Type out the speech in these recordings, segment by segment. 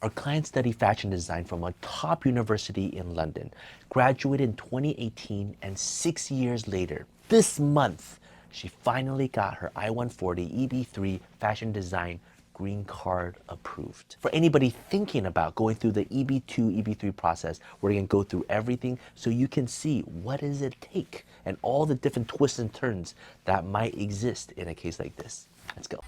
Our client studied fashion design from a top university in London, graduated in 2018, and 6 years later, this month, she finally got her I-140 EB-3 fashion design green card approved. For anybody thinking about going through the EB-2, EB-3 process, we're gonna go through everything so you can see what does it take and all the different twists and turns that might exist in a case like this. Let's go.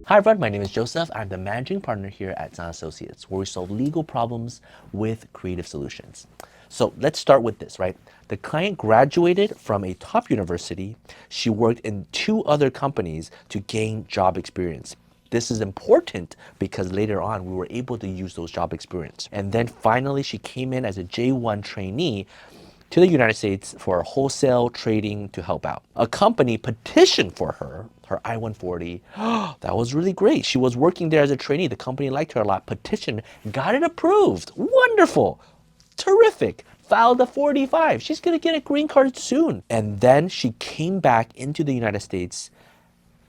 Hi everyone, my name is Joseph. I'm the managing partner here at Tsang and Associates, where we solve legal problems with creative solutions. So let's start with this, right? The client graduated from a top university. She worked in 2 other companies to gain job experience. This is important because later on we were able to use those job experience. And then finally she came in as a J1 trainee to the United States for wholesale trading to help out. A company petitioned for her I-140. That was really great. She was working there as a trainee. The company liked her a lot. Petitioned, got it approved. Wonderful. Terrific. Filed a 45. She's gonna get a green card soon. And then she came back into the United States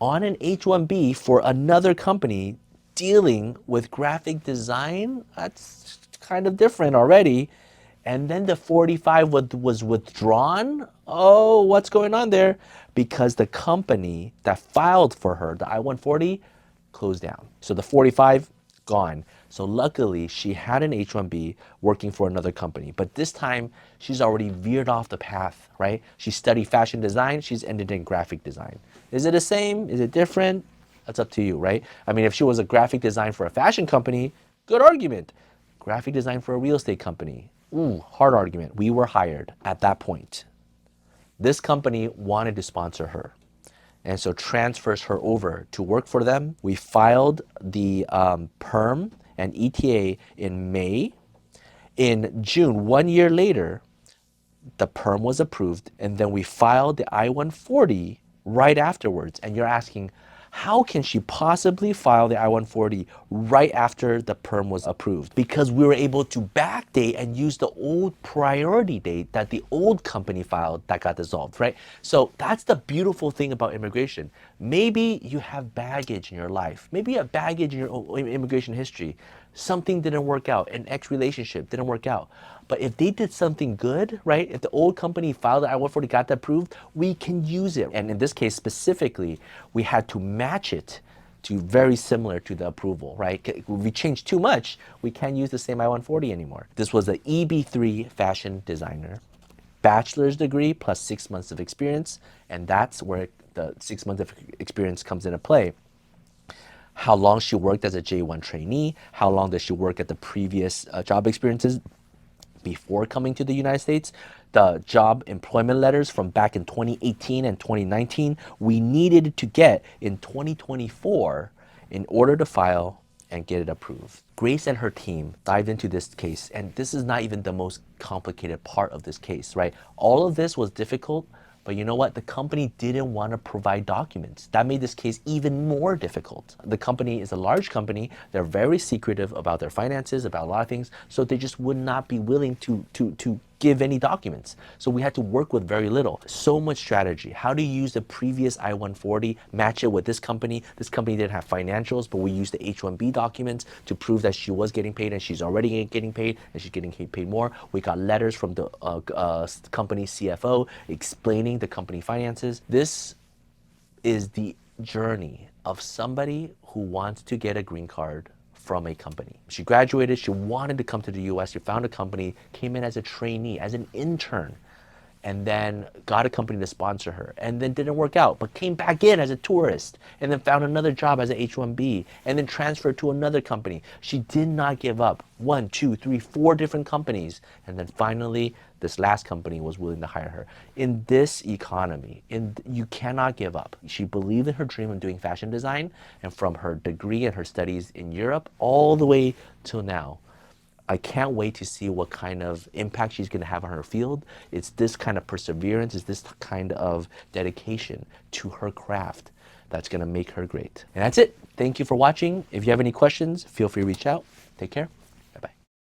on an H-1B for another company dealing with graphic design. That's kind of different already. And then the 45 was withdrawn. Oh, what's going on there? Because the company that filed for her, the I-140, closed down. So the 45, gone. So luckily, she had an H-1B working for another company. But this time, she's already veered off the path, right? She studied fashion design. She's ended in graphic design. Is it the same? Is it different? That's up to you, right? I mean, if she was a graphic design for a fashion company, good argument. Graphic design for a real estate company, ooh, hard argument. We were hired at that point. This company wanted to sponsor her, and so transfers her over to work for them. We filed the perm and ETA in May. In June, 1 year later, the perm was approved, and then we filed the I-140 right afterwards. And you're asking, how can she possibly file the I-140 right after the perm was approved? Because we were able to backdate and use the old priority date that the old company filed that got dissolved, right? So that's the beautiful thing about immigration. Maybe you have baggage in your life. Maybe you have baggage in your immigration history. Something didn't work out, an ex-relationship didn't work out. But if they did something good, right? If the old company filed the I-140, got that approved, we can use it. And in this case specifically, we had to match it to very similar to the approval, right? If we change too much, we can't use the same I-140 anymore. This was the EB-3 fashion designer, bachelor's degree plus 6 months of experience. And that's where the 6 months of experience comes into play. How long she worked as a J1 trainee, how long did she work at the previous job experiences before coming to the United States, the job employment letters from back in 2018 and 2019, we needed to get in 2024 in order to file and get it approved. Grace and her team dived into this case, and this is not even the most complicated part of this case, right? All of this was difficult, but you know what? The company didn't want to provide documents. That made this case even more difficult. The company is a large company. They're very secretive about their finances, about a lot of things. So they just would not be willing to give any documents. So we had to work with very little. So much strategy. How to use the previous I-140, match it with this company. This company didn't have financials, but we used the H-1B documents to prove that she was getting paid and she's already getting paid and she's getting paid more. We got letters from the company CFO explaining the company finances. This is the journey of somebody who wants to get a green card from a company. She graduated, she wanted to come to the US, she found a company, came in as a trainee, as an intern, and then got a company to sponsor her, and then didn't work out, but came back in as a tourist, and then found another job as an H-1B, and then transferred to another company. She did not give up. 1, 2, 3, 4 different companies, and then finally, this last company was willing to hire her. In this economy, you cannot give up. She believed in her dream of doing fashion design, and from her degree and her studies in Europe all the way till now, I can't wait to see what kind of impact she's going to have on her field. It's this kind of perseverance, it's this kind of dedication to her craft that's going to make her great. And that's it. Thank you for watching. If you have any questions, feel free to reach out. Take care.